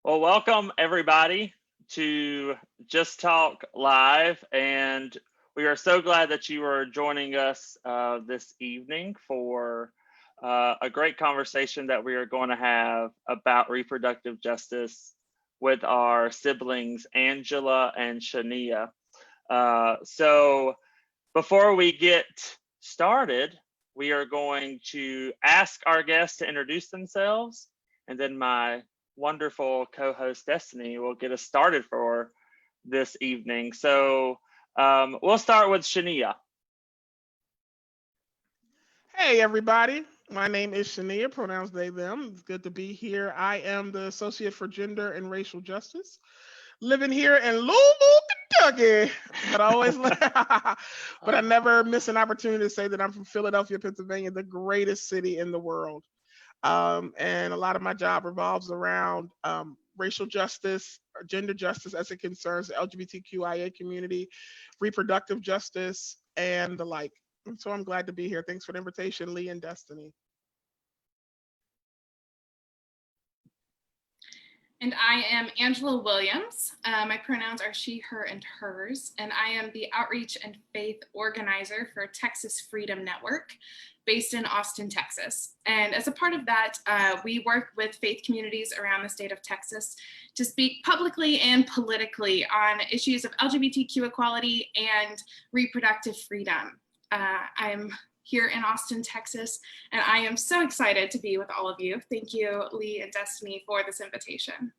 Well, welcome everybody to Just Talk Live, and we are so glad that you are joining us this evening for a great conversation that we are going to have about reproductive justice with our siblings, Angela and Shanea. So before we get started, we are going to ask our guests to introduce themselves, and then my wonderful co-host Destiny will get us started for this evening. So we'll start with Shanea. Hey everybody, my name is Shanea, pronouns they, them. It's good to be here. I am the Associate for Gender and Racial Justice, living here in Louisville, Kentucky. But I never miss an opportunity to say that I'm from Philadelphia, Pennsylvania, the greatest city in the world. And a lot of my job revolves around racial justice, or gender justice as it concerns the LGBTQIA community, reproductive justice, and the like. And so I'm glad to be here. Thanks for the invitation, Lee and Destiny. And I am Angela Williams. My pronouns are she, her, and hers. And I am the Outreach and Faith Organizer for Texas Freedom Network, based in Austin, Texas. And as a part of that, we work with faith communities around the state of Texas to speak publicly and politically on issues of LGBTQ equality and reproductive freedom. I'm here in Austin, Texas, and I am so excited to be with all of you. Thank you, Lee and Destiny, for this invitation.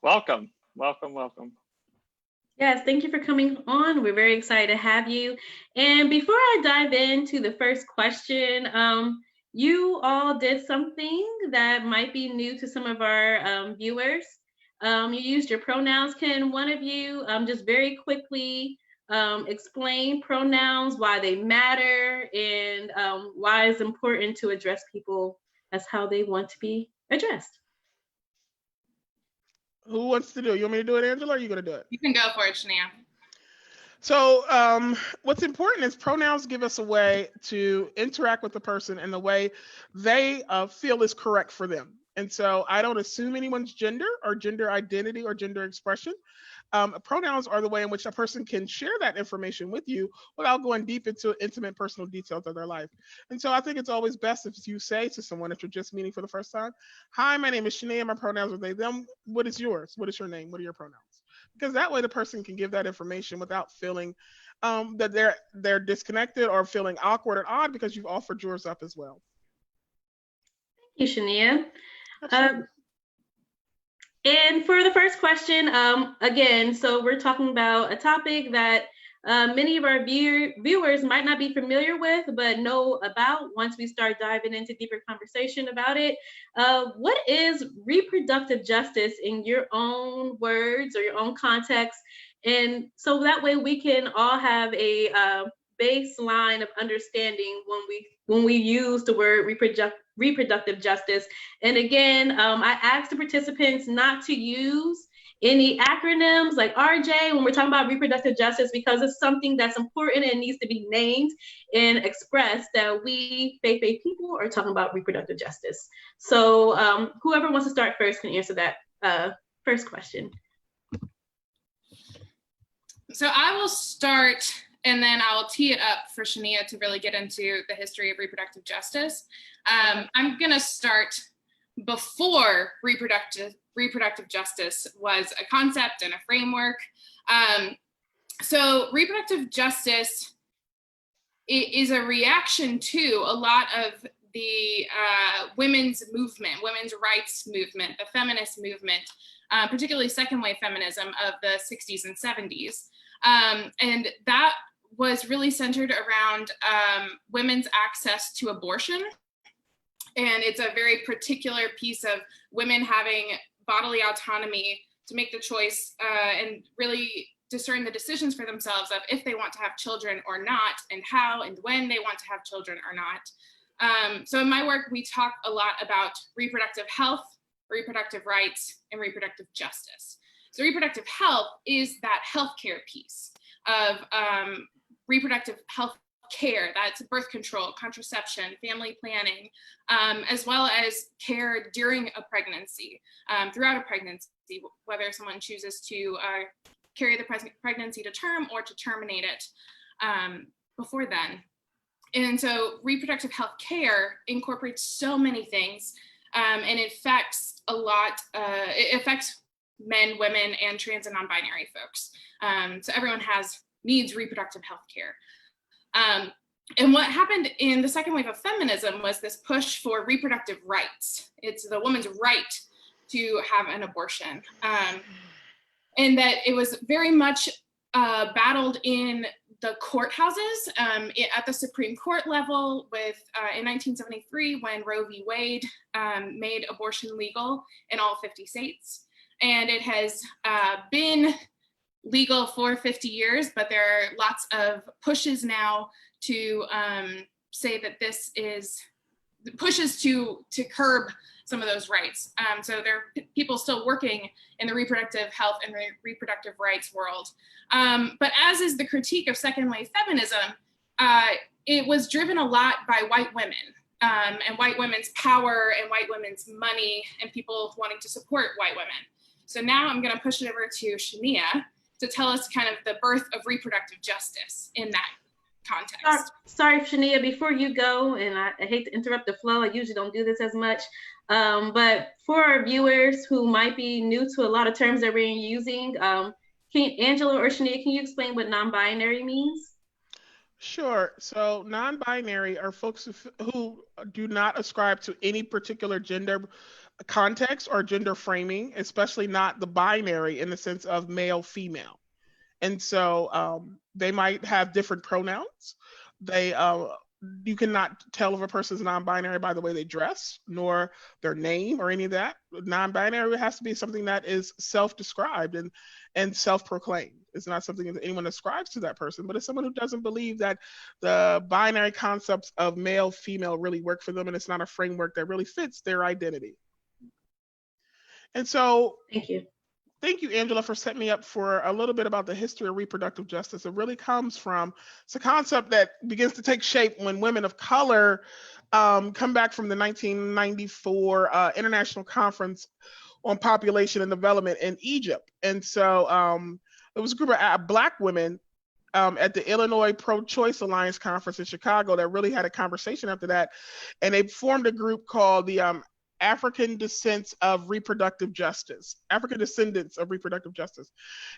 Welcome, welcome, welcome. Yes, thank you for coming on. We're very excited to have you. And before I dive into the first question, you all did something that might be new to some of our viewers. You used your pronouns. Can one of you just very quickly explain pronouns, why they matter, and why it's important to address people as how they want to be addressed? Who wants to do it? You want me to do it, Angela, or are you going to do it? You can go for it, Shanea. So what's important is pronouns give us a way to interact with the person in the way they feel is correct for them. And so I don't assume anyone's gender or gender identity or gender expression. Pronouns are the way in which a person can share that information with you without going deep into intimate personal details of their life. And so I think it's always best if you say to someone that you're just meeting for the first time, hi, my name is Shanea, my pronouns are they, them. What is yours? What is your name? What are your pronouns? Because that way the person can give that information without feeling that they're disconnected or feeling awkward or odd because you've offered yours up as well. Thank you, Shanea. And for the first question, again, so we're talking about a topic that many of our viewers might not be familiar with, but know about once we start diving into deeper conversation about it. What is reproductive justice in your own words or your own context? And so that way we can all have a baseline of understanding when we use the word reproductive justice. And again, I asked the participants not to use any acronyms like RJ when we're talking about reproductive justice, because it's something that's important and needs to be named and expressed that we faith people are talking about reproductive justice. So whoever wants to start first can answer that first question. So I will start, and then I'll tee it up for Shanea to really get into the history of reproductive justice. I'm going to start before reproductive justice was a concept and a framework. So reproductive justice is a reaction to a lot of the women's movement, women's rights movement, the feminist movement, particularly second wave feminism of the 60s and 70s. And that was really centered around women's access to abortion. And it's a very particular piece of women having bodily autonomy to make the choice and really discern the decisions for themselves of if they want to have children or not, and how and when they want to have children or not. So in my work, we talk a lot about reproductive health, reproductive rights, and reproductive justice. So reproductive health is that healthcare piece of reproductive health care. That's birth control, contraception, family planning, as well as care during a pregnancy, throughout a pregnancy, whether someone chooses to carry the pregnancy to term or to terminate it before then. And so reproductive health care incorporates so many things, and it affects a lot, it affects men, women, and trans and non-binary folks. So everyone needs reproductive health care. And what happened in the second wave of feminism was this push for reproductive rights. It's the woman's right to have an abortion. And that it was very much battled in the courthouses at the Supreme Court level with in 1973 when Roe v. Wade made abortion legal in all 50 states. And it has been legal for 50 years, but there are lots of pushes now to say that this is pushes to curb some of those rights. So there are people still working in the reproductive health and reproductive rights world. But as is the critique of second wave feminism, it was driven a lot by white women and white women's power and white women's money and people wanting to support white women. So now I'm gonna push it over to Shanea to tell us kind of the birth of reproductive justice in that context. Sorry, Shanea, before you go, and I hate to interrupt the flow, I usually don't do this as much, but for our viewers who might be new to a lot of terms that we're using, Angela or Shanea, can you explain what non-binary means? Sure. So non-binary are folks who do not ascribe to any particular gender context or gender framing, especially not the binary in the sense of male, female. And so they might have different pronouns. You cannot tell if a person's non-binary by the way they dress, nor their name or any of that. Non-binary has to be something that is self-described and self-proclaimed. It's not something that anyone ascribes to that person, but it's someone who doesn't believe that the binary concepts of male, female really work for them, and it's not a framework that really fits their identity. And so, thank you, Angela, for setting me up for a little bit about the history of reproductive justice. It really comes from, it's a concept that begins to take shape when women of color come back from the 1994 International Conference on Population and Development in Egypt. And so it was a group of Black women at the Illinois Pro-Choice Alliance Conference in Chicago that really had a conversation after that. And they formed a group called the African Descendants of Reproductive Justice.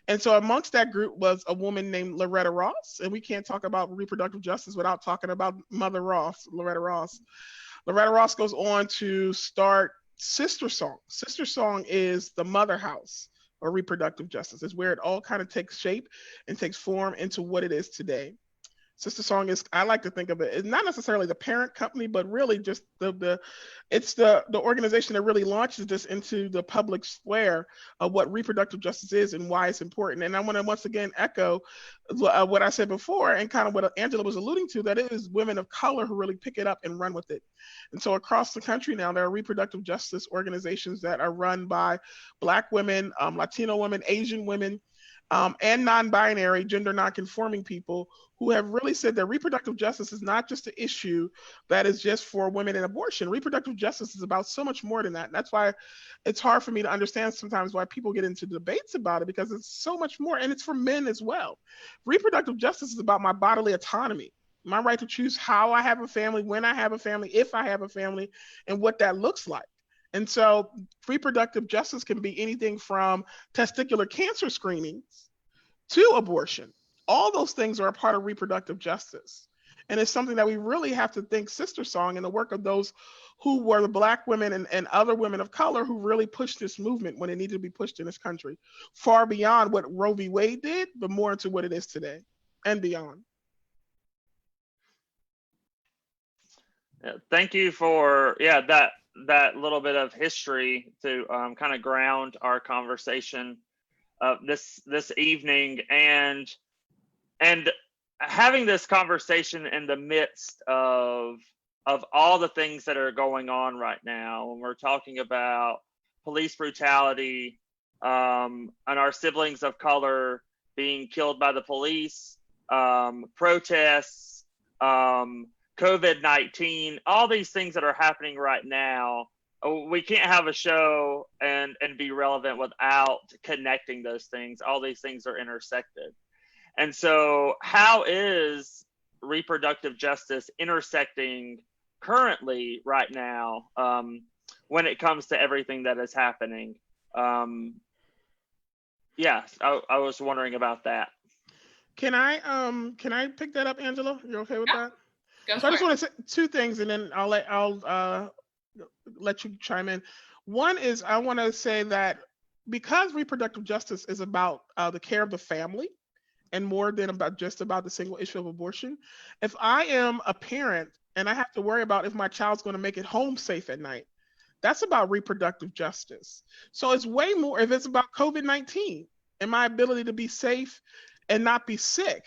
And so amongst that group was a woman named Loretta Ross, and we can't talk about reproductive justice without talking about Mother Ross, Loretta Ross. Loretta Ross goes on to start Sister Song. Sister Song is the mother house of reproductive justice. It's where it all kind of takes shape and takes form into what it is today. Sister Song is, I like to think of it, it's not necessarily the parent company, but really just it's the organization that really launches this into the public square of what reproductive justice is and why it's important. And I want to once again echo what I said before and kind of what Angela was alluding to, that it is women of color who really pick it up and run with it. And so across the country now, there are reproductive justice organizations that are run by Black women, Latino women, Asian women, and non-binary, gender non-conforming people who have really said that reproductive justice is not just an issue that is just for women in abortion. Reproductive justice is about so much more than that. And that's why it's hard for me to understand sometimes why people get into debates about it, because it's so much more, and it's for men as well. Reproductive justice is about my bodily autonomy, my right to choose how I have a family, when I have a family, if I have a family, and what that looks like. And so reproductive justice can be anything from testicular cancer screenings to abortion. All those things are a part of reproductive justice. And it's something that we really have to think Sister Song and the work of those who were the Black women and other women of color who really pushed this movement when it needed to be pushed in this country, far beyond what Roe v. Wade did, but more into what it is today and beyond. Thank you for that little bit of history to kind of ground our conversation this evening, and having this conversation in the midst of all the things that are going on right now when we're talking about police brutality and our siblings of color being killed by the police, protests, COVID-19, all these things that are happening right now. We can't have a show and be relevant without connecting those things. All these things are intersected. And so how is reproductive justice intersecting currently right now when it comes to everything that is happening? Yes, I was wondering about that. Can I pick that up, Angela? You're okay with that? Go So I just for it. want to say two things, and then I'll let you chime in. One is I want to say that because reproductive justice is about the care of the family and more than just about the single issue of abortion, if I am a parent and I have to worry about if my child's going to make it home safe at night, that's about reproductive justice. So it's way more if it's about COVID-19 and my ability to be safe and not be sick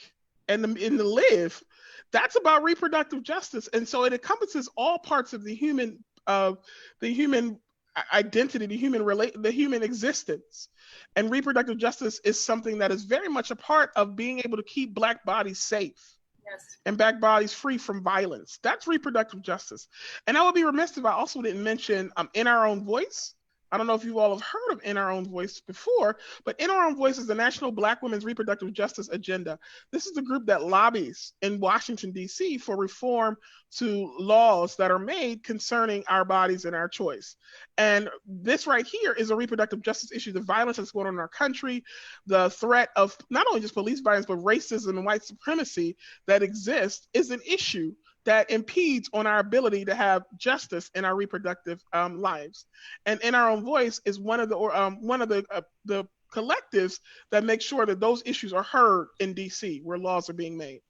and to live. That's about reproductive justice. And so it encompasses all parts of the human identity, the human existence. And reproductive justice is something that is very much a part of being able to keep Black bodies safe. Yes. And Black bodies free from violence. That's reproductive justice. And I would be remiss if I also didn't mention In Our Own Voice. I don't know if you all have heard of In Our Own Voice before, but In Our Own Voice is the National Black Women's Reproductive Justice Agenda. This is the group that lobbies in Washington, D.C. for reform to laws that are made concerning our bodies and our choice. And this right here is a reproductive justice issue. The violence that's going on in our country, the threat of not only just police violence, but racism and white supremacy that exists is an issue that impedes on our ability to have justice in our reproductive lives. And In Our Own Voice is one of the collectives that make sure that those issues are heard in DC, where laws are being made.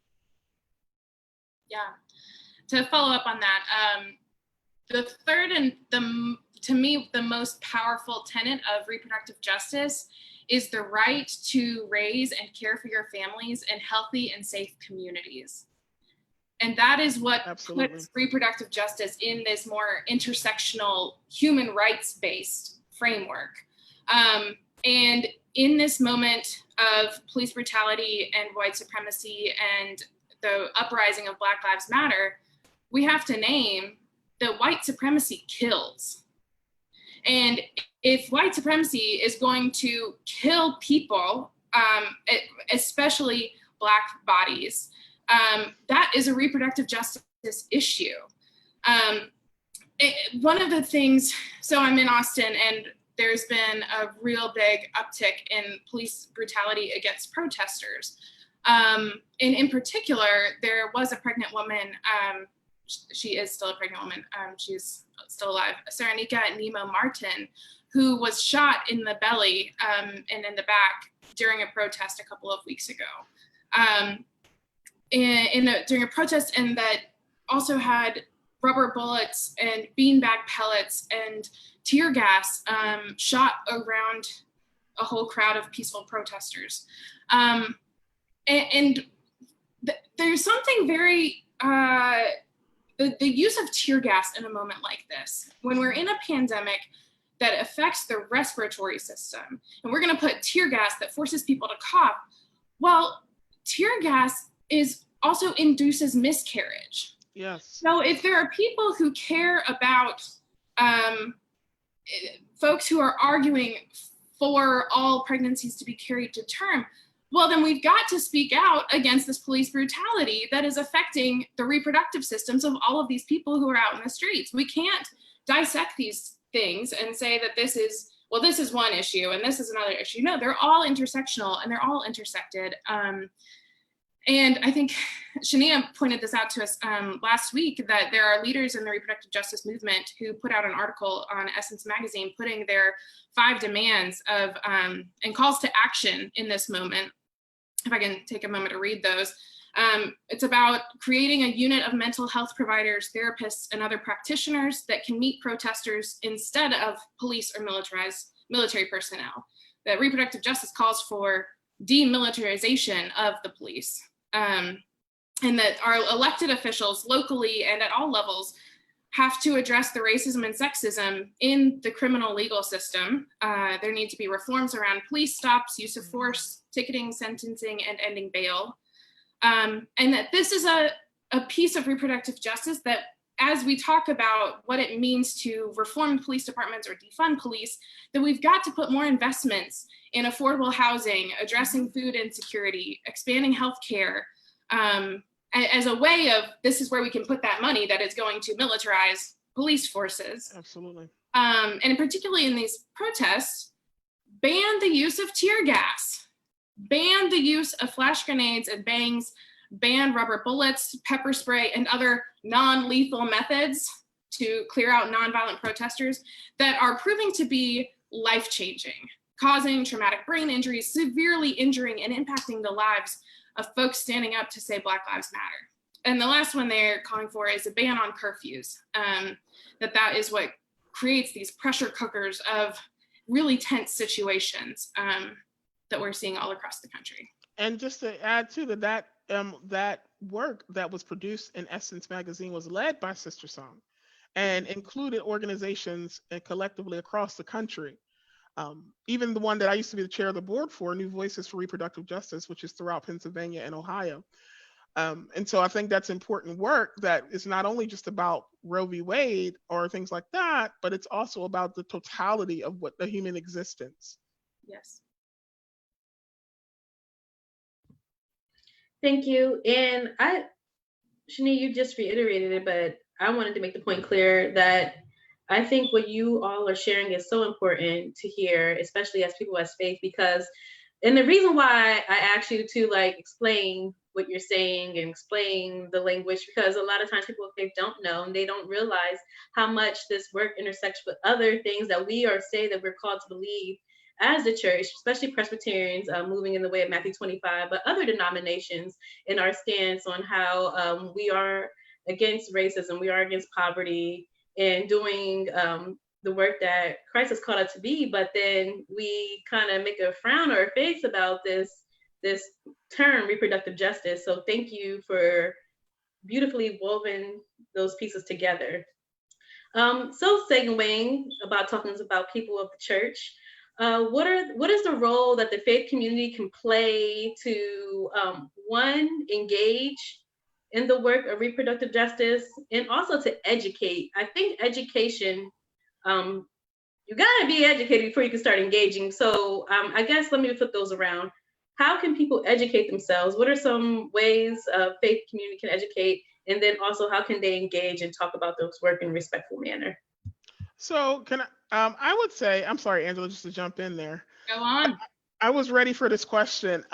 Yeah. To follow up on that, the third and to me the most powerful tenet of reproductive justice is the right to raise and care for your families in healthy and safe communities. And that is what puts reproductive justice in this more intersectional, human rights-based framework. And in this moment of police brutality and white supremacy and the uprising of Black Lives Matter, we have to name that white supremacy kills. And if white supremacy is going to kill people, especially Black bodies, that is a reproductive justice issue. One of the things, so I'm in Austin and there's been a real big uptick in police brutality against protesters. And in particular, there was a pregnant woman, she is still a pregnant woman, she's still alive, Saranika Nemo Martin, who was shot in the belly and in the back during a protest a couple of weeks ago. During a protest, and that also had rubber bullets and beanbag pellets and tear gas shot around a whole crowd of peaceful protesters. There's something very, the use of tear gas in a moment like this, when we're in a pandemic that affects the respiratory system, and we're gonna put tear gas that forces people to cough, well, tear gas also induces miscarriage. Yes. So if there are people who care about folks who are arguing for all pregnancies to be carried to term, well, then we've got to speak out against this police brutality that is affecting the reproductive systems of all of these people who are out in the streets. We can't dissect these things and say that this is one issue and this is another issue. No, they're all intersectional and they're all intersected. And I think Shanea pointed this out to us last week, that there are leaders in the reproductive justice movement who put out an article on Essence magazine putting their 5 demands of and calls to action in this moment. If I can take a moment to read those. It's about creating a unit of mental health providers, therapists, and other practitioners that can meet protesters instead of police or military personnel. That reproductive justice calls for demilitarization of the police. And that our elected officials locally and at all levels have to address the racism and sexism in the criminal legal system. There need to be reforms around police stops, use of force, ticketing, sentencing, and ending bail. And that this is a a piece of reproductive justice that, as we talk about what it means to reform police departments or defund police, that we've got to put more investments in affordable housing, addressing food insecurity, expanding healthcare, as a way of, this is where we can put that money that is going to militarize police forces. Absolutely. And particularly in these protests, ban the use of tear gas, ban the use of flash grenades and bangs, ban rubber bullets, pepper spray, and other non-lethal methods to clear out nonviolent protesters that are proving to be life-changing, causing traumatic brain injuries, severely injuring and impacting the lives of folks standing up to say Black Lives Matter. And the last one they're calling for is a ban on curfews, that is what creates these pressure cookers of really tense situations that we're seeing all across the country. And just to add to that work that was produced in Essence magazine was led by Sister Song and included organizations collectively across the country. Even the one that I used to be the chair of the board for, New Voices for Reproductive Justice, which is throughout Pennsylvania and Ohio. And so I think that's important work that is not only just about Roe v. Wade or things like that, but it's also about the totality of what the human existence. Yes. Thank you. And Shanea, you just reiterated it, but I wanted to make the point clear that I think what you all are sharing is so important to hear, especially as people as faith, and the reason why I asked you to explain what you're saying and explain the language, because a lot of times people of faith don't know, and they don't realize how much this work intersects with other things that we say that we're called to believe as the church, especially Presbyterians, moving in the way of Matthew 25, but other denominations in our stance on how we are against racism, we are against poverty, and doing the work that Christ has called us to be, but then we kind of make a frown or a face about this term, reproductive justice. So thank you for beautifully woven those pieces together. So segueing about talking about people of the church, what is the role that the faith community can play to one, engage in the work of reproductive justice, and also to educate? I think education, you gotta be educated before you can start engaging. So I guess let me flip those around. How can people educate themselves? What are some ways faith community can educate? And then also, how can they engage and talk about those work in a respectful manner? So I would say, I'm sorry, Angela, just to jump in there. Go on. I was ready for this question.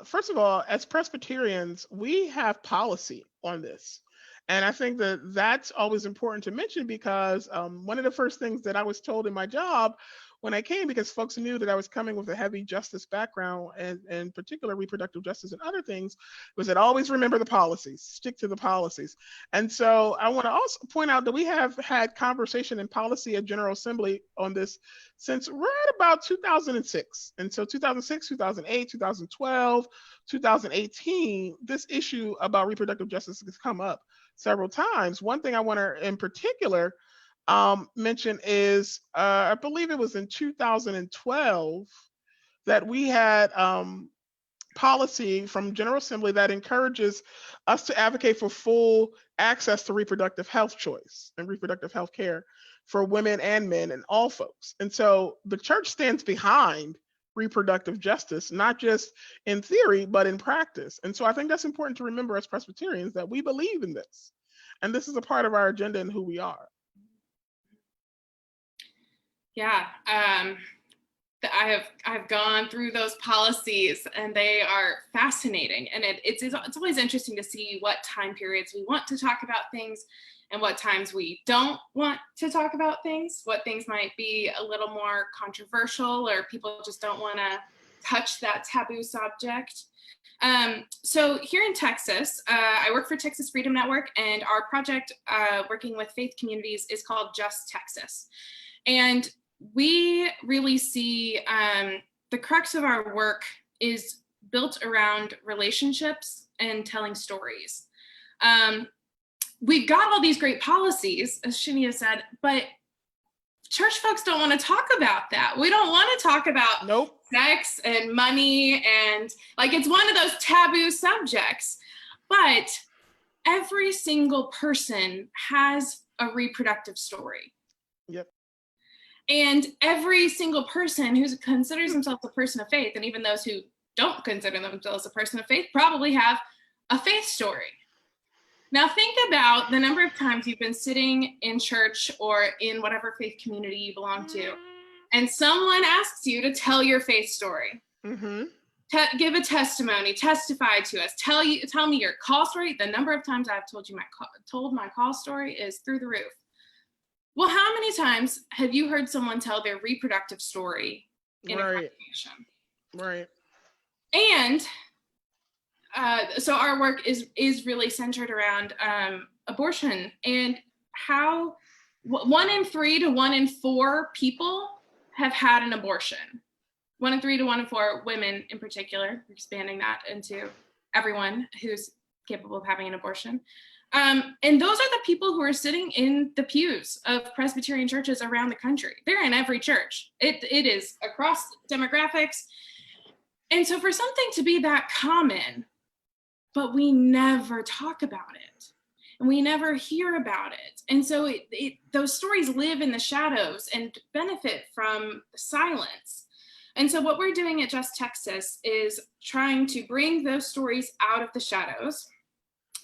First of all, as Presbyterians, we have policy on this. And I think that that's always important to mention, because one of the first things that I was told in my job when I came, because folks knew that I was coming with a heavy justice background, and in particular reproductive justice and other things, was that always remember the policies, stick to the policies. And so I want to also point out that we have had conversation and policy at General Assembly on this since right about 2006. And so 2006, 2008, 2012, 2018, this issue about reproductive justice has come up several times. One thing I want to in particular mention is I believe it was in 2012 that we had policy from General Assembly that encourages us to advocate for full access to reproductive health choice and reproductive health care for women and men and all folks. And so the church stands behind reproductive justice, not just in theory, but in practice. And so I think that's important to remember as Presbyterians, that we believe in this. And this is a part of our agenda and who we are. Yeah, I have gone through those policies, and they are fascinating. And it's always interesting to see what time periods we want to talk about things and what times we don't want to talk about things, what things might be a little more controversial, or people just don't want to touch that taboo subject. So here in Texas, I work for Texas Freedom Network, and our project working with faith communities is called Just Texas. And we really see the crux of our work is built around relationships and telling stories. We've got all these great policies, as Shanea said, but church folks don't want to talk about that. We don't want to talk about sex and money, and it's one of those taboo subjects. But every single person has a reproductive story. Yep. And every single person who considers themselves a person of faith, and even those who don't consider themselves a person of faith, probably have a faith story. Now think about the number of times you've been sitting in church or in whatever faith community you belong to, and someone asks you to tell your faith story. Mm-hmm. Give a testimony, testify to us, tell me your call story. The number of times I've told my call story is through the roof. Well, how many times have you heard someone tell their reproductive story in a congregation? Right. And so our work is really centered around abortion, and how 1 in 3 to 1 in 4 people have had an abortion. 1 in 3 to 1 in 4 women in particular, expanding that into everyone who's capable of having an abortion. And those are the people who are sitting in the pews of Presbyterian churches around the country. They're in every church. It is across demographics. And so for something to be that common, but we never talk about it, and we never hear about it. And so those stories live in the shadows and benefit from silence. And so what we're doing at Just Texas is trying to bring those stories out of the shadows,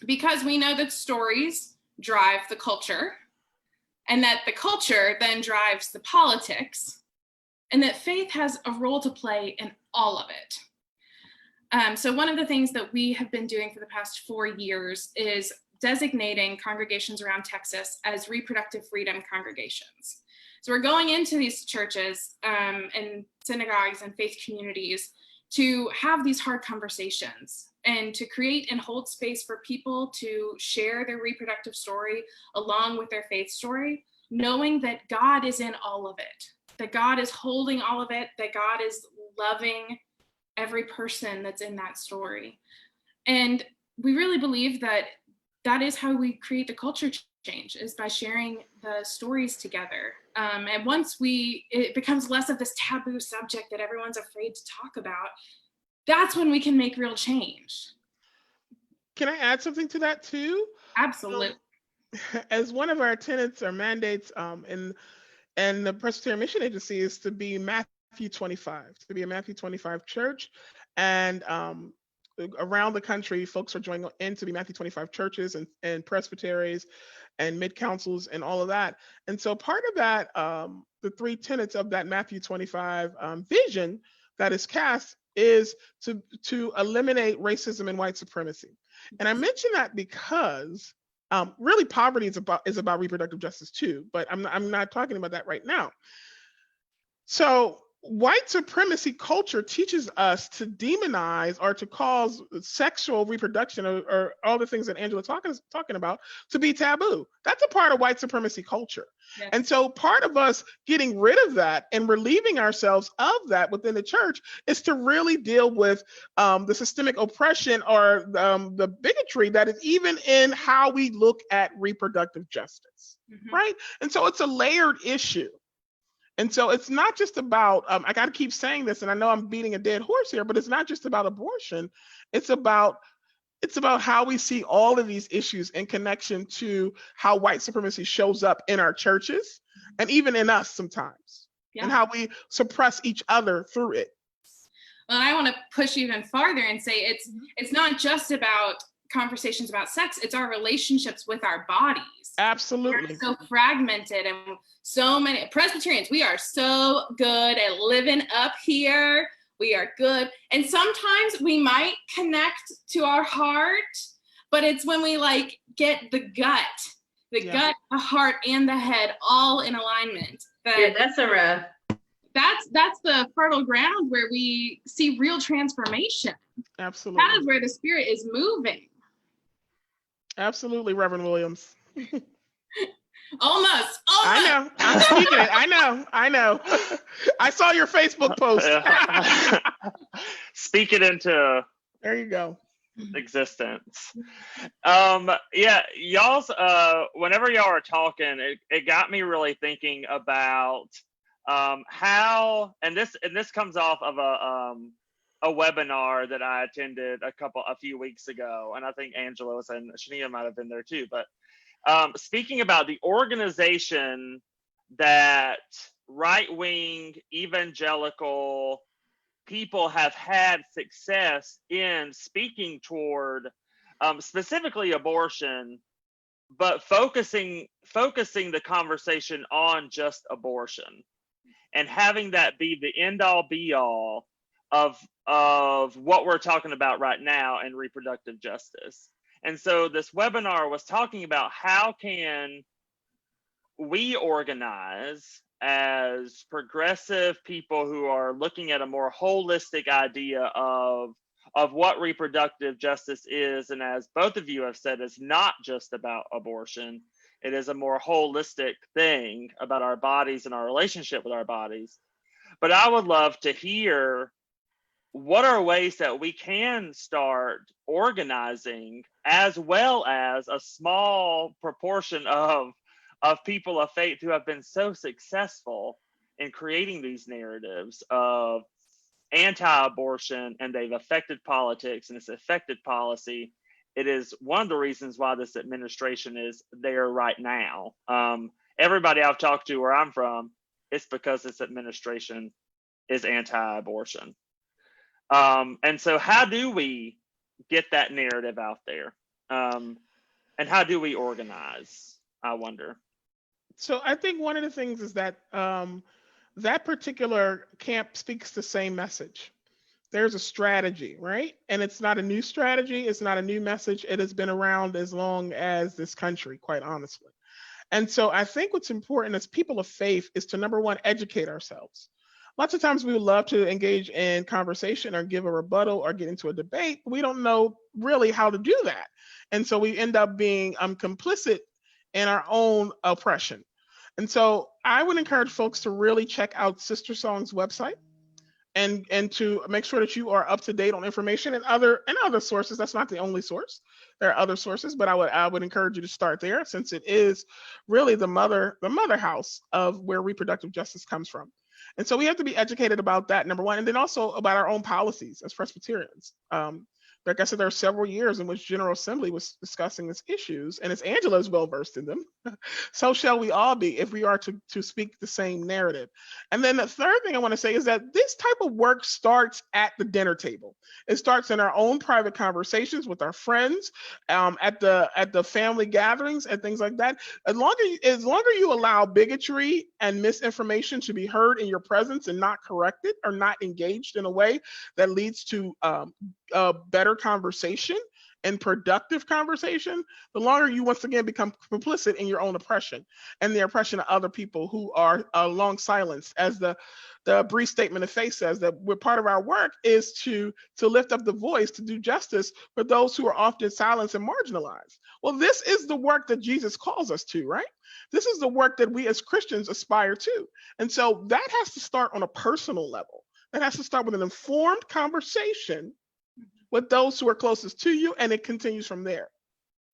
because we know that stories drive the culture, and that the culture then drives the politics, and that faith has a role to play in all of it. So one of the things that we have been doing for the past 4 years is designating congregations around Texas as reproductive freedom congregations. So we're going into these churches and synagogues and faith communities to have these hard conversations, and to create and hold space for people to share their reproductive story along with their faith story, knowing that God is in all of it, that God is holding all of it, that God is loving every person that's in that story. And we really believe that that is how we create the culture change, is by sharing the stories together. And once it becomes less of this taboo subject that everyone's afraid to talk about, that's when we can make real change. Can I add something to that too? Absolutely. As one of our tenets or mandates in the Presbyterian Mission Agency is to be Matthew 25, to be a Matthew 25 church. And around the country, folks are joining in to be Matthew 25 churches and presbyteries and mid-councils and all of that. And so part of that, the 3 tenets of that Matthew 25 vision that is cast is to eliminate racism and white supremacy. And I mention that because really poverty is about reproductive justice too, but I'm not talking about that right now. So white supremacy culture teaches us to demonize or to cause sexual reproduction or all the things that Angela's talking about to be taboo. That's a part of white supremacy culture. Yes. And so part of us getting rid of that and relieving ourselves of that within the church is to really deal with the systemic oppression or the bigotry that is even in how we look at reproductive justice, right? And so it's a layered issue. And so it's not just about, I got to keep saying this, and I know I'm beating a dead horse here, but it's not just about abortion. It's about how we see all of these issues in connection to how white supremacy shows up in our churches and even in us sometimes, and how we suppress each other through it. Well, I want to push even farther and say it's not just about conversations about sex, it's our relationships with our bodies. Absolutely. We're so fragmented, and so many Presbyterians, we are so good at living up here. We are good. And sometimes we might connect to our heart, but it's when we get the gut, the heart, and the head all in alignment. That's a wrap. That's the fertile ground where we see real transformation. Absolutely. That is where the Spirit is moving. Absolutely, Reverend Williams. Almost. I know. I'm speaking it. I know. I saw your Facebook post. Speak it into there you go. Existence. Y'all's whenever y'all are talking, it got me really thinking about how, and this comes off of a webinar that I attended a few weeks ago, and I think Angela was and Shanea might have been there too. But speaking about the organization that right-wing evangelical people have had success in speaking toward, specifically abortion, but focusing the conversation on just abortion, and having that be the end all be all of what we're talking about right now in reproductive justice. And so this webinar was talking about how can we organize as progressive people who are looking at a more holistic idea of what reproductive justice is. And as both of you have said, it's not just about abortion. It is a more holistic thing about our bodies and our relationship with our bodies. But I would love to hear, what are ways that we can start organizing, as well as a small proportion of people of faith who have been so successful in creating these narratives of anti-abortion, and they've affected politics and it's affected policy. It is one of the reasons why this administration is there right now. Everybody I've talked to where I'm from, it's because this administration is anti-abortion. And so how do we get that narrative out there? And how do we organize, I wonder? So I think one of the things is that that particular camp speaks the same message. There's a strategy, right? And it's not a new strategy. It's not a new message. It has been around as long as this country, quite honestly. And so I think what's important as people of faith is to, number one, educate ourselves. Lots of times we would love to engage in conversation or give a rebuttal or get into a debate. We don't know really how to do that. And so we end up being complicit in our own oppression. And so I would encourage folks to really check out Sister Song's website and to make sure that you are up to date on information and other sources. That's not the only source. There are other sources, but I would encourage you to start there, since it is really the mother house of where reproductive justice comes from. And so we have to be educated about that, number one, and then also about our own policies as Presbyterians. Like I said, there are several years in which General Assembly was discussing these issues, and as Angela is well versed in them, so shall we all be if we are to speak the same narrative. And then the third thing I want to say is that this type of work starts at the dinner table. It starts in our own private conversations with our friends, at the family gatherings and things like that. As longer you allow bigotry and misinformation to be heard in your presence and not corrected or not engaged in a way that leads to better conversation and productive conversation, the longer you once again become complicit in your own oppression and the oppression of other people who are long silenced. As the brief statement of faith says, that we're part of our work is to lift up the voice, to do justice for those who are often silenced and marginalized. Well, this is the work that Jesus calls us to, right? This is the work that we as Christians aspire to. And so that has to start on a personal level. That has to start with an informed conversation with those who are closest to you, and it continues from there.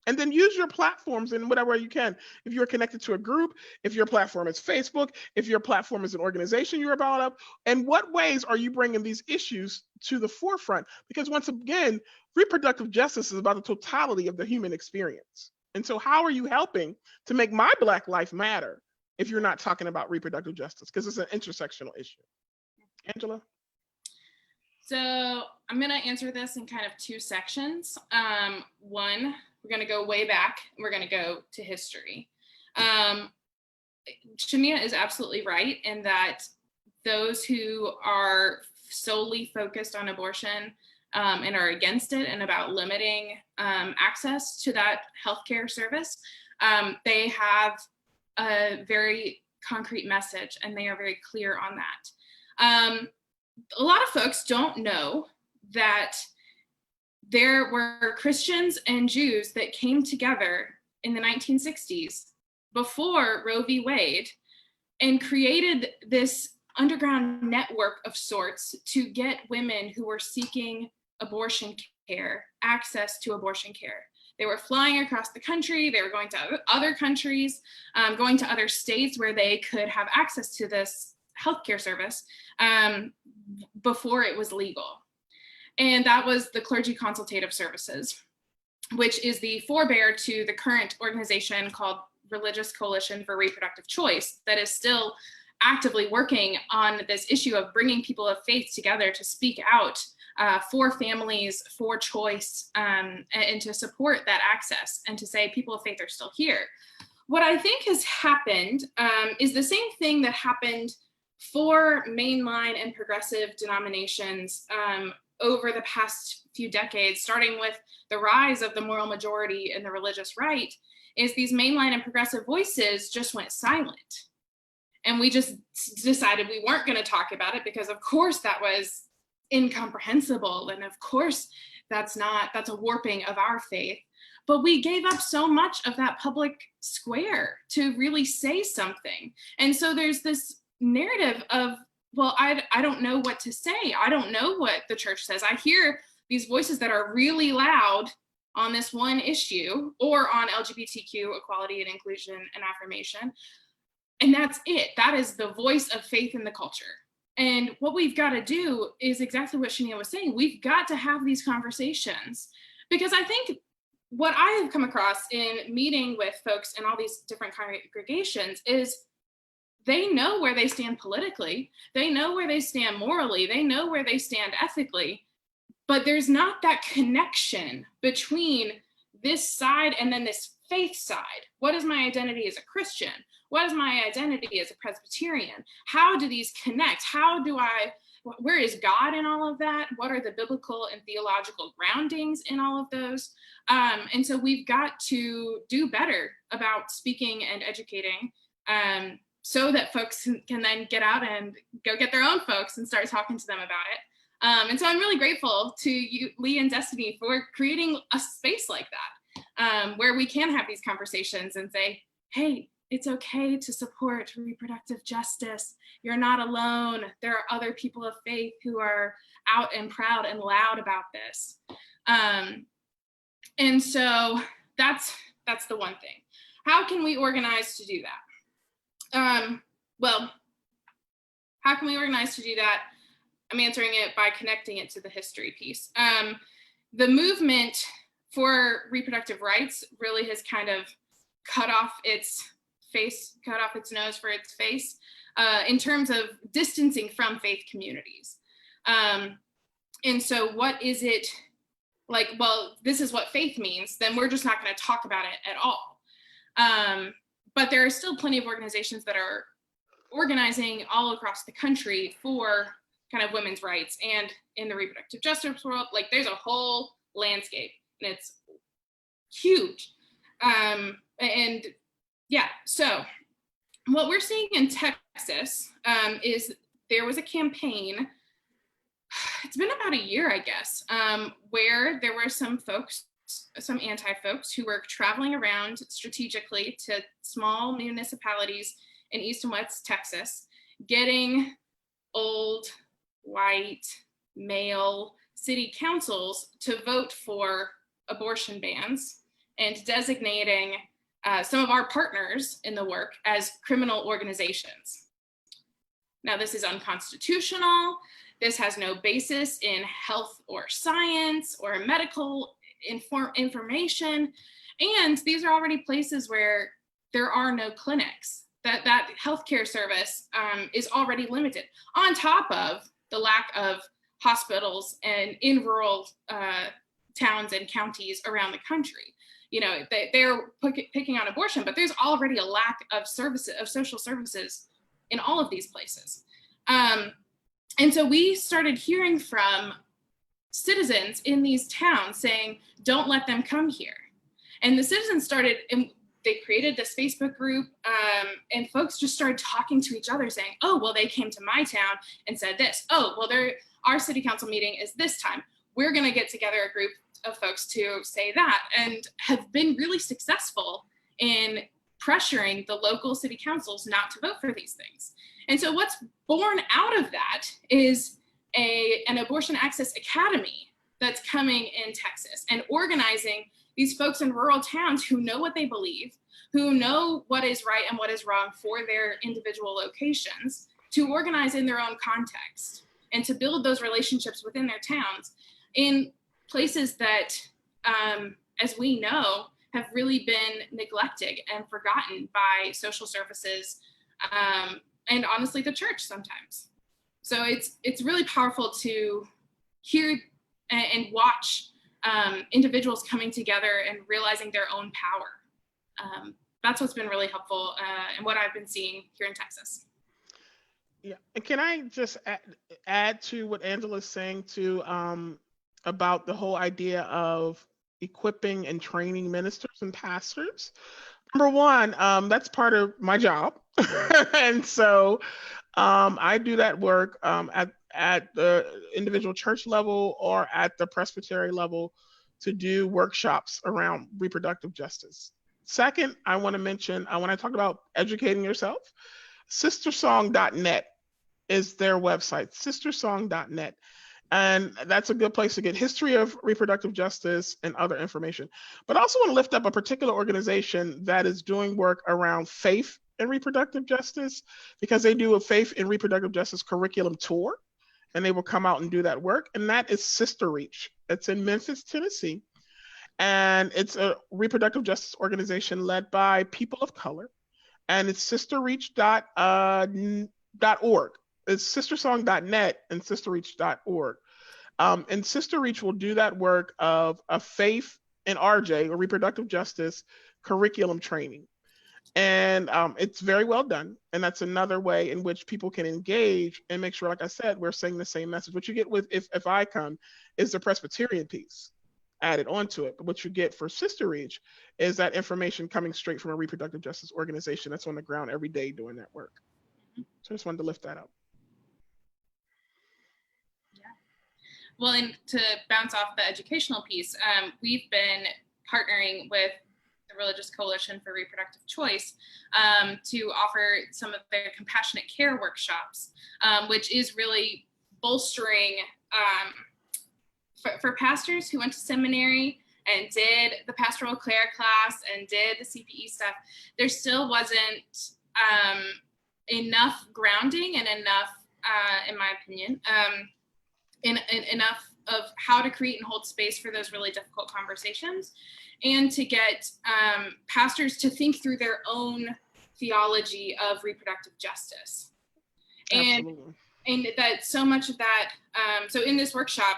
And then use your platforms in whatever way you can. If you're connected to a group, if your platform is Facebook, if your platform is an organization you're about of, and what ways are you bringing these issues to the forefront? Because once again, reproductive justice is about the totality of the human experience. And so how are you helping to make my Black life matter if you're not talking about reproductive justice? Because it's an intersectional issue. Angela? So I'm going to answer this in kind of two sections. One, we're going to go way back. We're going to go to history. Shanea is absolutely right in that those who are solely focused on abortion and are against it and about limiting access to that healthcare service, they have a very concrete message and they are very clear on that. A lot of folks don't know that there were Christians and Jews that came together in the 1960s before Roe v. Wade and created this underground network of sorts to get women who were seeking abortion care access to abortion care. They were flying across the country. They were going to other countries, going to other states where they could have access to this healthcare service before it was legal. And that was the Clergy Consultative Services, which is the forebear to the current organization called Religious Coalition for Reproductive Choice, that is still actively working on this issue of bringing people of faith together to speak out for families, for choice, and to support that access, and to say people of faith are still here. What I think has happened is the same thing that happened for mainline and progressive denominations over the past few decades, starting with the rise of the moral majority and the religious right, is these mainline and progressive voices just went silent. And we just decided we weren't going to talk about it because, of course, that was incomprehensible. And of course, that's a warping of our faith. But we gave up so much of that public square to really say something. And so there's this narrative of, well, I don't know what to say. I don't know what the church says. I hear these voices that are really loud on this one issue, or on LGBTQ equality and inclusion and affirmation. And that's it. That is the voice of faith in the culture. And what we've got to do is exactly what Shanea was saying. We've got to have these conversations, because I think what I have come across in meeting with folks in all these different congregations is they know where they stand politically, they know where they stand morally, they know where they stand ethically, but there's not that connection between this side and then this faith side. What is my identity as a Christian? What is my identity as a Presbyterian? How do these connect? Where is God in all of that? What are the biblical and theological groundings in all of those? And so we've got to do better about speaking and educating, so that folks can then get out and go get their own folks and start talking to them about it. And so I'm really grateful to you, Lee and Destiny, for creating a space like that, where we can have these conversations and say, hey, it's okay to support reproductive justice. You're not alone. There are other people of faith who are out and proud and loud about this. And so that's the one thing. How can we organize to do that? Well, how can we organize to do that? I'm answering it by connecting it to the history piece. The movement for reproductive rights really has kind of cut off its nose for its face in terms of distancing from faith communities. And so what is it like? Well, this is what faith means, then we're just not going to talk about it at all. But there are still plenty of organizations that are organizing all across the country for kind of women's rights, and in the reproductive justice world, like there's a whole landscape and it's huge. And yeah, so what we're seeing in Texas is there was a campaign, it's been about a year, I guess, where there were some anti-folks who were traveling around strategically to small municipalities in East and West Texas, getting old, white, male city councils to vote for abortion bans and designating some of our partners in the work as criminal organizations. Now, this is unconstitutional. This has no basis in health or science or medical information. And these are already places where there are no clinics. That healthcare service is already limited, on top of the lack of hospitals and in rural towns and counties around the country. You know, they're picking on abortion, but there's already a lack of services, of social services in all of these places. And so we started hearing from citizens in these towns saying, don't let them come here. And the citizens started, and they created this Facebook group, and folks just started talking to each other saying, oh, well, they came to my town and said this. Oh, well, our city council meeting is this time. We're gonna get together a group of folks to say that, and have been really successful in pressuring the local city councils not to vote for these things. And so what's born out of that is an abortion access academy that's coming in Texas, and organizing these folks in rural towns who know what they believe, who know what is right and what is wrong for their individual locations, to organize in their own context and to build those relationships within their towns, in places that, as we know, have really been neglected and forgotten by social services, and honestly, the church sometimes. So it's really powerful to hear and watch individuals coming together and realizing their own power. That's what's been really helpful, and what I've been seeing here in Texas. Yeah, and can I just add to what Angela's saying too, about the whole idea of equipping and training ministers and pastors? Number one, that's part of my job, and so I do that work at the individual church level or at the presbytery level to do workshops around reproductive justice. Second, I want to mention, when I talk about educating yourself, sistersong.net is their website, sistersong.net. And that's a good place to get history of reproductive justice and other information. But I also want to lift up a particular organization that is doing work around faith and reproductive justice, because they do a faith and reproductive justice curriculum tour, and they will come out and do that work. And that is Sister Reach. It's in Memphis, Tennessee. And it's a reproductive justice organization led by people of color. And it's sisterreach.org. It's sistersong.net and sisterreach.org. And Sister Reach will do that work of a faith and RJ, or reproductive justice curriculum training. And it's very well done. And that's another way in which people can engage and make sure, like I said, we're saying the same message. What you get with If I Come is the Presbyterian piece added onto it. But what you get for Sister Reach is that information coming straight from a reproductive justice organization that's on the ground every day doing that work. So I just wanted to lift that up. Well, and to bounce off the educational piece, we've been partnering with the Religious Coalition for Reproductive Choice to offer some of their compassionate care workshops, which is really bolstering for pastors who went to seminary and did the pastoral care class and did the CPE stuff. There still wasn't enough grounding and enough, in my opinion, enough of how to create and hold space for those really difficult conversations, and to get pastors to think through their own theology of reproductive justice. Absolutely. And that so much of that, so in this workshop,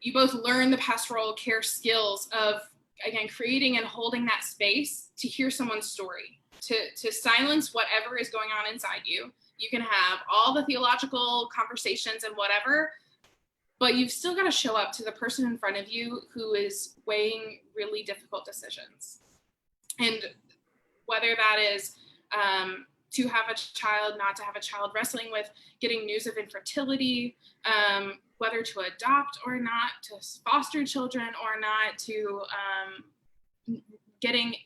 you both learn the pastoral care skills of, again, creating and holding that space to hear someone's story, to silence whatever is going on inside you. You can have all the theological conversations and whatever, but you've still got to show up to the person in front of you who is weighing really difficult decisions. And whether that is to have a child, not to have a child, wrestling with getting news of infertility, whether to adopt or not, to foster children or not, to getting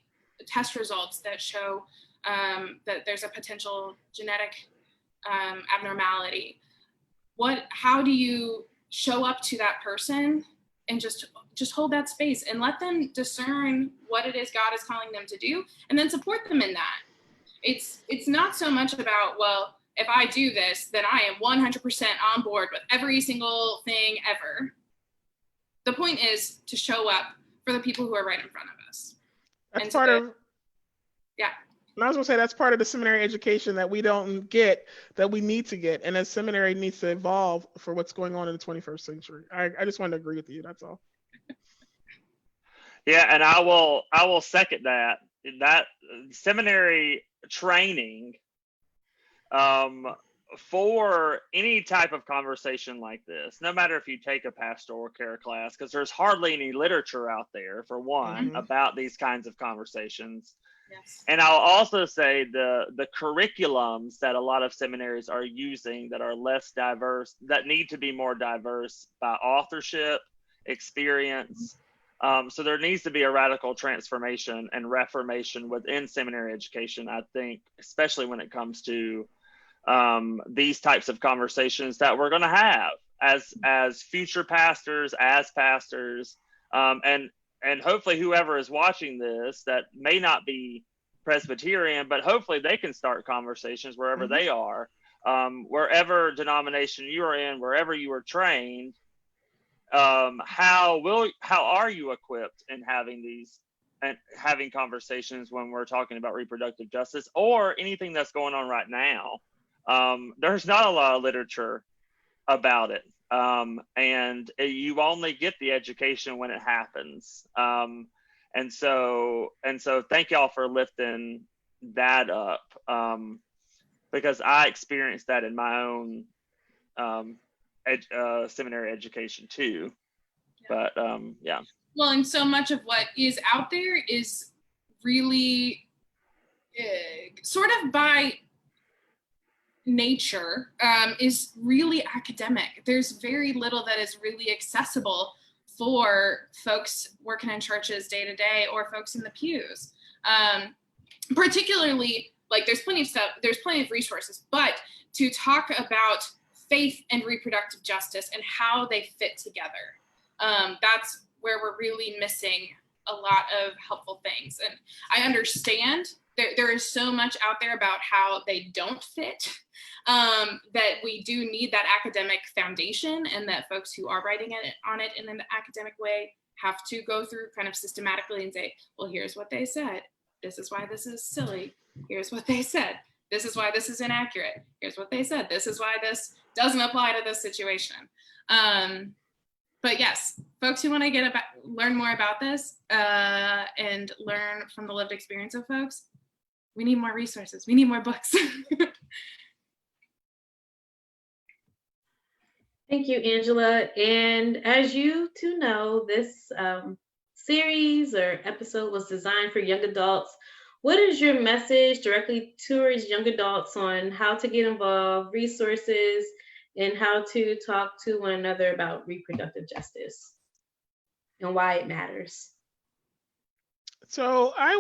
test results that show that there's a potential genetic abnormality. How do you show up to that person and just hold that space and let them discern what it is God is calling them to do, and then support them in that? It's not so much about, well, if I do this, then I am 100% on board with every single thing ever. The point is to show up for the people who are right in front of us. That's part of, yeah. And I was gonna say that's part of the seminary education that we don't get, that we need to get, and as seminary needs to evolve for what's going on in the 21st century. I just wanted to agree with you. That's all. Yeah, and I will second that. That seminary training for any type of conversation like this, no matter if you take a pastoral care class, because there's hardly any literature out there, for one, about these kinds of conversations. Yes. And I'll also say the curriculums that a lot of seminaries are using that are less diverse, that need to be more diverse by authorship, experience. So there needs to be a radical transformation and reformation within seminary education, I think, especially when it comes to these types of conversations that we're going to have as future pastors, as pastors, and hopefully whoever is watching this that may not be Presbyterian, but hopefully they can start conversations wherever they are, wherever denomination you are in, wherever you are trained, how are you equipped in having these and having conversations when we're talking about reproductive justice or anything that's going on right now? There's not a lot of literature about it. And you only get the education when it happens. And so thank y'all for lifting that up, because I experienced that in my own seminary education too. Yeah. But yeah. Well, and so much of what is out there is really sort of by nature is really academic. There's very little that is really accessible for folks working in churches day to day or folks in the pews. Particularly, like there's plenty of stuff, there's plenty of resources, but to talk about faith and reproductive justice and how they fit together, that's where we're really missing a lot of helpful things. And I understand there is so much out there about how they don't fit, that we do need that academic foundation, and that folks who are writing on it in an academic way have to go through kind of systematically and say, well, here's what they said. This is why this is silly. Here's what they said. This is why this is inaccurate. Here's what they said. This is why this doesn't apply to this situation. But yes, folks who want to learn more about this and learn from the lived experience of folks, we need more resources. We need more books. Thank you, Angela. And as you two know, this series or episode was designed for young adults. What is your message directly towards young adults on how to get involved, resources, and how to talk to one another about reproductive justice and why it matters? So I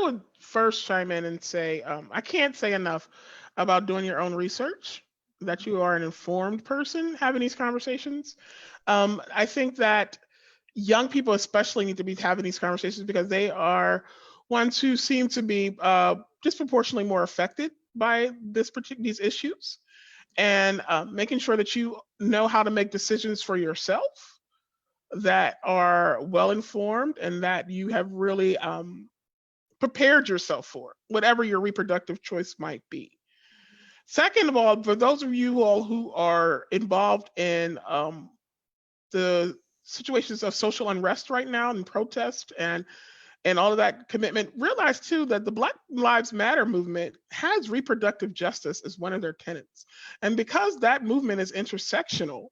would first chime in and say, I can't say enough about doing your own research, that you are an informed person having these conversations. I think that young people especially need to be having these conversations because they are ones who seem to be disproportionately more affected by these issues, and making sure that you know how to make decisions for yourself that are well informed and that you have really prepared yourself for whatever your reproductive choice might be. Second of all, for those of you all who are involved in the situations of social unrest right now and protest and all of that commitment, realize too that the Black Lives Matter movement has reproductive justice as one of their tenets. And because that movement is intersectional,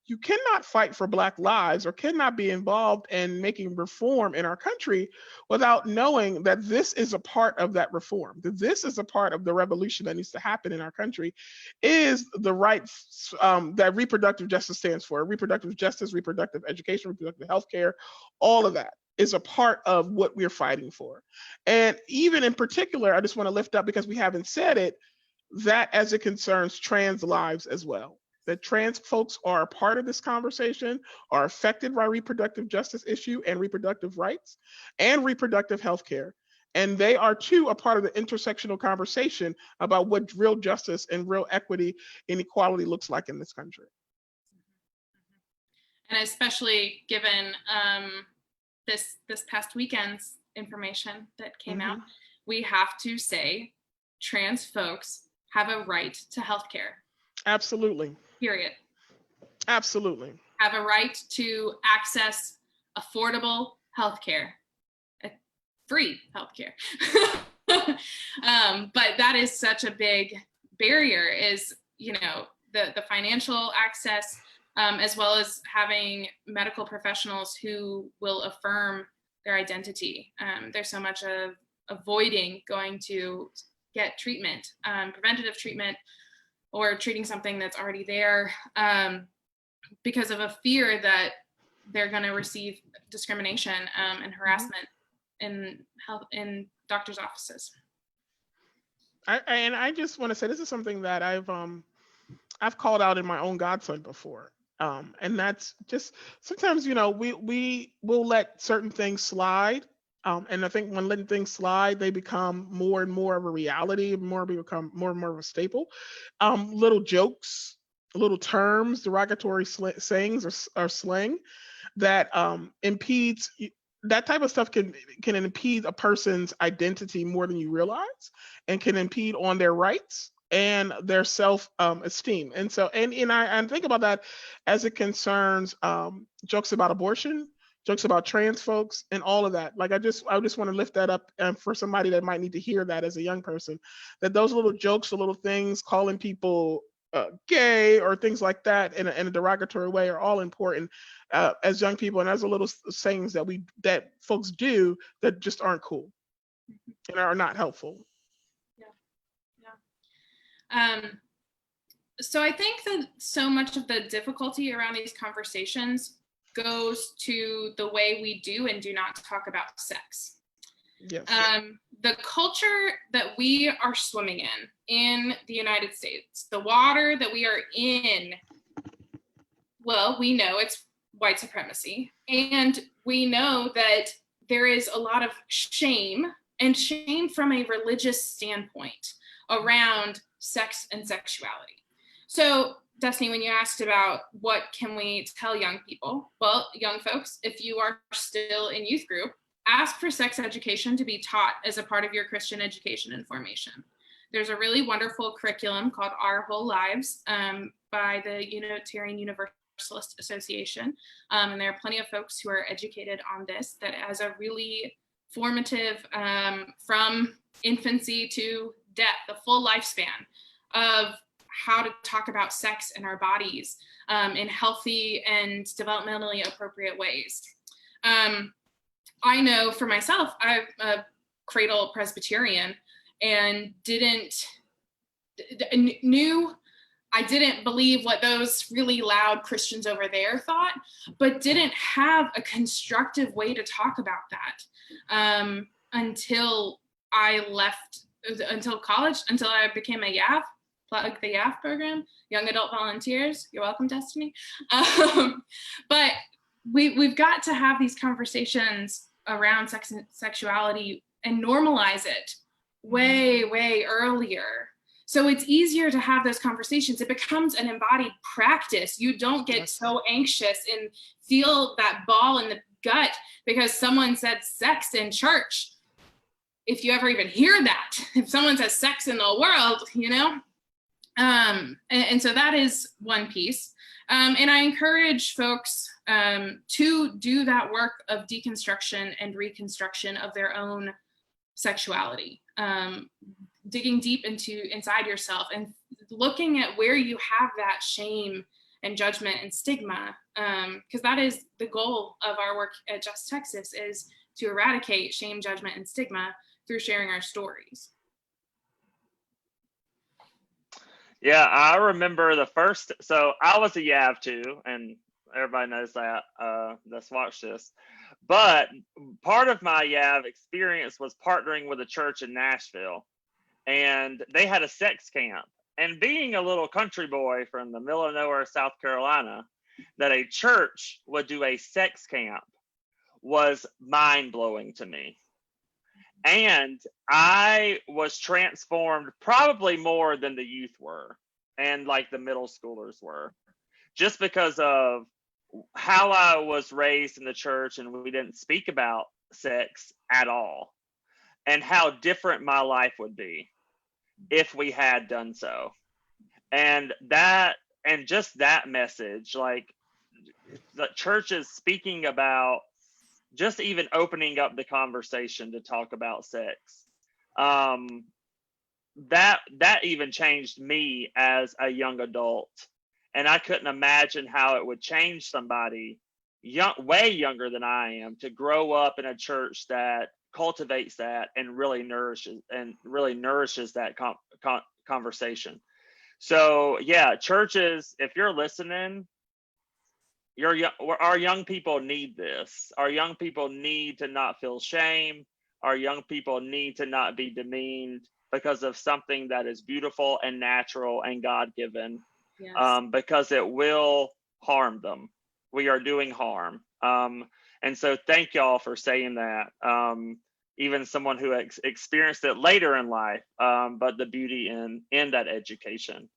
you cannot fight for Black lives or cannot be involved in making reform in our country without knowing that this is a part of that reform, that this is a part of the revolution that needs to happen in our country, is the rights that reproductive justice stands for. Reproductive justice, reproductive education, reproductive health care, all of that is a part of what we're fighting for. And even in particular, I just want to lift up, because we haven't said it, that as it concerns trans lives as well. That trans folks are a part of this conversation, are affected by reproductive justice issue and reproductive rights and reproductive health care. And they are too a part of the intersectional conversation about what real justice and real equity and equality looks like in this country. And especially given this past weekend's information that came out, we have to say trans folks have a right to health care. Absolutely. Period. Absolutely. Have a right to access affordable healthcare, free healthcare. But that is such a big barrier, is, you know, the financial access, as well as having medical professionals who will affirm their identity. There's so much of avoiding going to get treatment, preventative treatment, or treating something that's already there, because of a fear that they're going to receive discrimination and harassment in doctors' offices. I just want to say, this is something that I've called out in my own godson before. And that's just, sometimes, you know, we will let certain things slide. And I think when letting things slide, they become more and more of a reality, become more and more of a staple. Little jokes little terms, derogatory sayings or slang that impedes. That type of stuff can impede a person's identity more than you realize, and can impede on their rights and their self esteem. And so, and I think about that as it concerns jokes about abortion, jokes about trans folks, and all of that. Like I just want to lift that up for somebody that might need to hear that as a young person, that those little jokes, the little things, calling people gay or things like that in a derogatory way are all important as young people, and as a little sayings that folks do that just aren't cool and are not helpful. Yeah. So I think that so much of the difficulty around these conversations goes to the way we do and do not talk about sex. Yes. The culture that we are swimming in the United States, the water that we are in, well, we know it's white supremacy. And we know that there is a lot of shame, and shame from a religious standpoint, around sex and sexuality. So, Destiny, when you asked about what can we tell young people, well, young folks, if you are still in youth group, ask for sex education to be taught as a part of your Christian education and formation. There's a really wonderful curriculum called Our Whole Lives by the Unitarian Universalist Association. And there are plenty of folks who are educated on this, that has a really formative, from infancy to death, the full lifespan of how to talk about sex and our bodies in healthy and developmentally appropriate ways. I know for myself, I'm a cradle Presbyterian, and knew I didn't believe what those really loud Christians over there thought, but didn't have a constructive way to talk about that until I left, until college, until I became a YAV, plug the YAV program, Young Adult Volunteers. You're welcome, Destiny. But we've got to have these conversations around sex and sexuality and normalize it way, way earlier. So it's easier to have those conversations. It becomes an embodied practice. You don't get so anxious and feel that ball in the gut because someone said sex in church. If you ever even hear that, if someone says sex in the world, and so that is one piece. And I encourage folks to do that work of deconstruction and reconstruction of their own sexuality, digging deep inside yourself and looking at where you have that shame and judgment and stigma, because that is the goal of our work at Just Texas, is to eradicate shame, judgment, and stigma through sharing our stories. Yeah, I remember so I was a YAV too, and everybody knows that, that's watched this. But part of my YAV experience was partnering with a church in Nashville, and they had a sex camp. And being a little country boy from the middle of nowhere, South Carolina, that a church would do a sex camp was mind-blowing to me. And I was transformed probably more than the youth were, and like the middle schoolers were, just because of how I was raised in the church, and we didn't speak about sex at all, and how different my life would be if we had done so. And just that message, like the church is speaking about just even opening up the conversation to talk about sex. That even changed me as a young adult. And I couldn't imagine how it would change somebody way younger than I am to grow up in a church that cultivates that and really nourishes that conversation. So yeah, churches, if you're listening, our young people need this. Our young people need to not feel shame. Our young people need to not be demeaned because of something that is beautiful and natural and God-given. Yes. Because it will harm them. We are doing harm. And so thank y'all for saying that. Even someone who experienced it later in life, but the beauty in that education.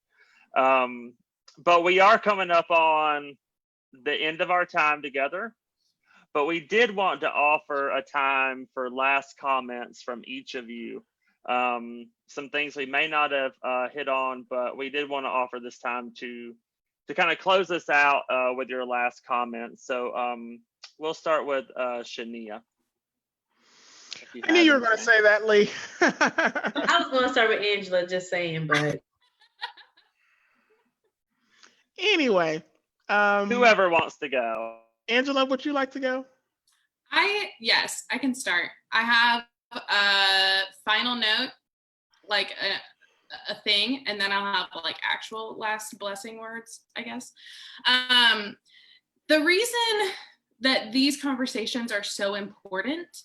but we are coming up on the end of our time together. But we did want to offer a time for last comments from each of you. Some things we may not have hit on, but we did want to offer this time to kind of close this out with your last comments. So we'll start with Shanea. I knew you were going to say that, Lee. I was going to start with Angela, just saying, but anyway, whoever wants to go. Angela, would you like to go? Yes, I can start. I have a final note, like a thing, and then I'll have like actual last blessing words, I guess. The reason that these conversations are so important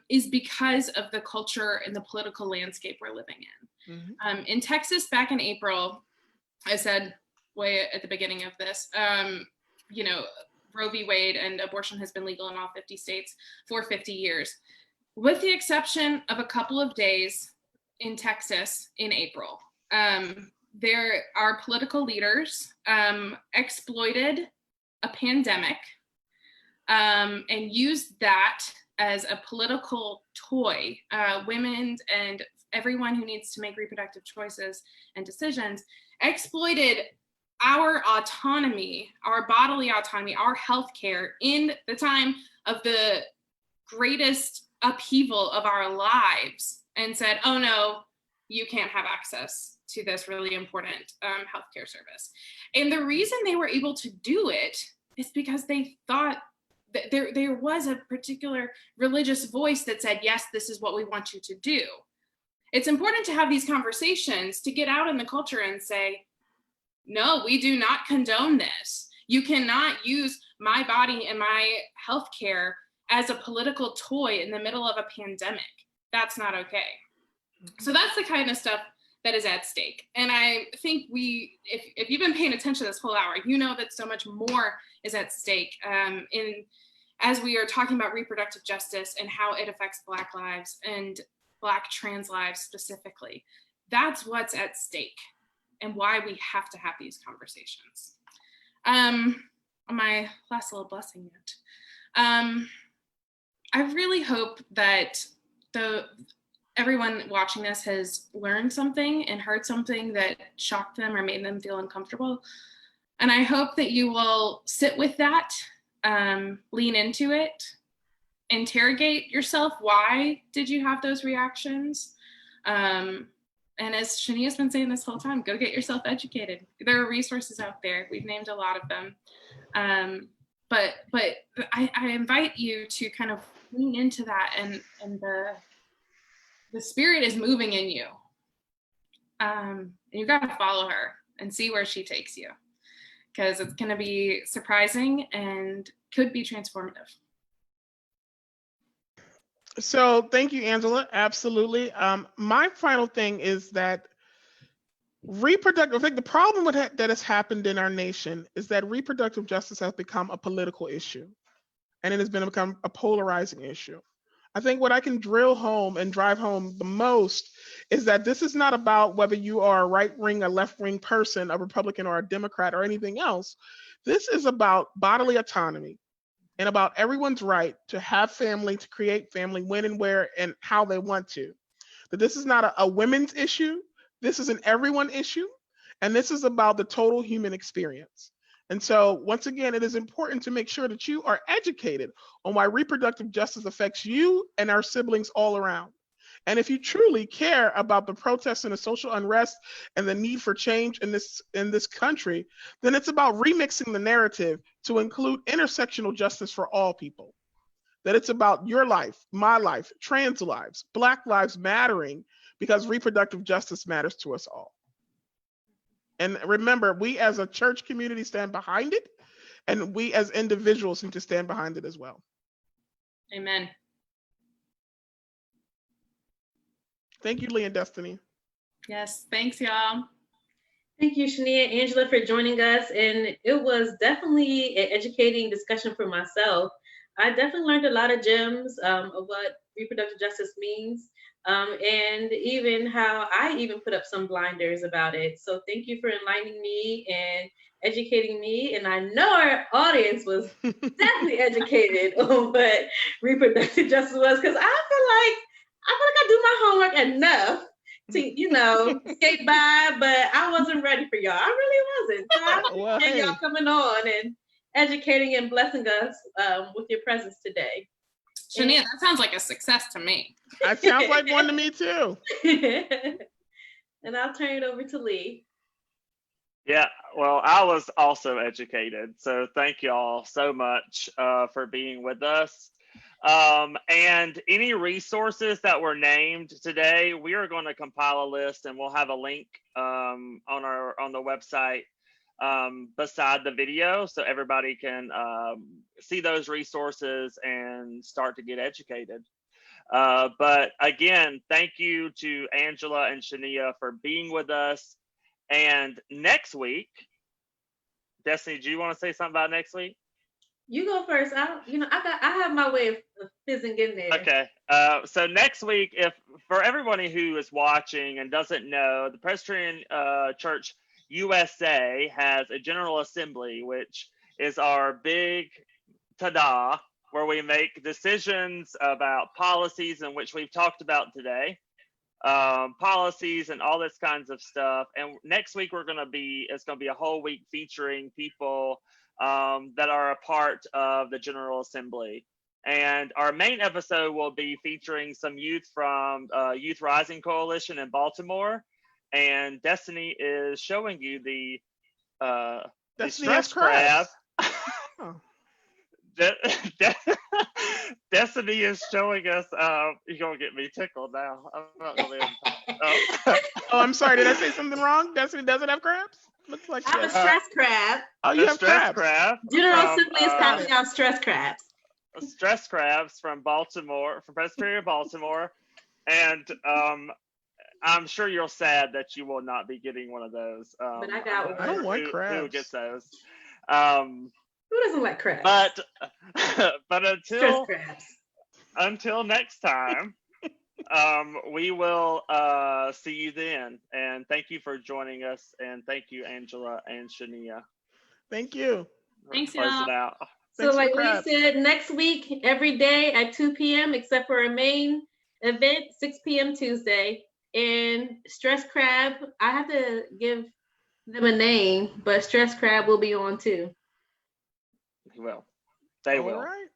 is because of the culture and the political landscape we're living in. Mm-hmm. In Texas, back in April, I said way at the beginning of this, Roe v. Wade and abortion has been legal in all 50 states for 50 years, with the exception of a couple of days in Texas in April. There are political leaders exploited a pandemic and used that as a political toy. Women and everyone who needs to make reproductive choices and decisions exploited our autonomy, our bodily autonomy, our healthcare in the time of the greatest upheaval of our lives, and said, oh no, you can't have access to this really important healthcare service. And the reason they were able to do it is because they thought that there was a particular religious voice that said, yes, this is what we want you to do. It's important to have these conversations to get out in the culture and say, no, we do not condone this. You cannot use my body and my healthcare as a political toy in the middle of a pandemic. That's not okay. So that's the kind of stuff that is at stake. And I think if you've been paying attention this whole hour, you know that so much more is at stake as we are talking about reproductive justice and how it affects Black lives and Black trans lives specifically. That's what's at stake and why we have to have these conversations. My last little blessing note. I really hope that everyone watching this has learned something and heard something that shocked them or made them feel uncomfortable. And I hope that you will sit with that, lean into it, interrogate yourself. Why did you have those reactions? And as Shanea's been saying this whole time, go get yourself educated. There are resources out there. We've named a lot of them. But I invite you to kind of lean into that, and the spirit is moving in you. And you got to follow her and see where she takes you, because it's going to be surprising and could be transformative. So thank you, Angela. Absolutely. My final thing is that I think the problem that has happened in our nation is that reproductive justice has become a political issue, and it has become a polarizing issue. I think what I can drive home the most is that this is not about whether you are a right-wing, a left-wing person, a Republican or a Democrat or anything else. This is about bodily autonomy and about everyone's right to have family, to create family when and where and how they want to. That this is not a women's issue. This is an everyone issue. And this is about the total human experience. And so once again, it is important to make sure that you are educated on why reproductive justice affects you and our siblings all around. And if you truly care about the protests and the social unrest and the need for change in this country, then it's about remixing the narrative to include intersectional justice for all people. That it's about your life, my life, trans lives, Black lives mattering, because reproductive justice matters to us all. And remember, we as a church community stand behind it, and we as individuals need to stand behind it as well. Amen. Thank you, Lee and Destiny. Yes, thanks, y'all. Thank you, Shanea and Angela, for joining us. And it was definitely an educating discussion for myself. I definitely learned a lot of gems of what reproductive justice means, and even how I even put up some blinders about it. So thank you for enlightening me and educating me. And I know our audience was definitely educated on what reproductive justice was, because I feel like I do my homework enough to, skate by, but I wasn't ready for y'all. I really wasn't. So I appreciate y'all coming on and educating and blessing us with your presence today. Shanea, that sounds like a success to me. That sounds like one to me too. And I'll turn it over to Lee. Yeah, well, I was also educated, so thank you all so much for being with us. And any resources that were named today, we are going to compile a list, and we'll have a link on the website beside the video, so everybody can see those resources and start to get educated. But again, thank you to Angela and Shanea for being with us. And next week, Destiny, do you want to say something about next week? You go first. I have my way of fizzing in there. Okay. So next week, for everybody who is watching and doesn't know, the Presbyterian Church USA has a General Assembly, which is our big ta-da, where we make decisions about policies in which we've talked about today, policies and all this kinds of stuff. And next week it's going to be a whole week featuring people that are a part of the General Assembly. And our main episode will be featuring some youth from Youth Rising Coalition in Baltimore. And Destiny is showing you the stress crab. Oh. Destiny is showing us. You're gonna get me tickled now. I'm not gonna be able to talk. Oh, I'm sorry. Did I say something wrong? Destiny doesn't have crabs? Looks like I have a stress crab. Oh, you have stress crabs. General Assembly is passing out stress crabs. Stress crabs from Baltimore, from Presbyterian Baltimore, and I'm sure you're sad that you will not be getting one of those. But I got one. I don't want crabs. Who gets those? Who doesn't like crabs? But until next time, we will see you then. And thank you for joining us. And thank you, Angela and Shanea. Thank you. Thanks, Close y'all. it out. So like we said, next week, every day at 2 p.m., except for our main event, 6 p.m. Tuesday. And Stress Crab, I have to give them a name, but Stress Crab will be on too. He will. They will. All right.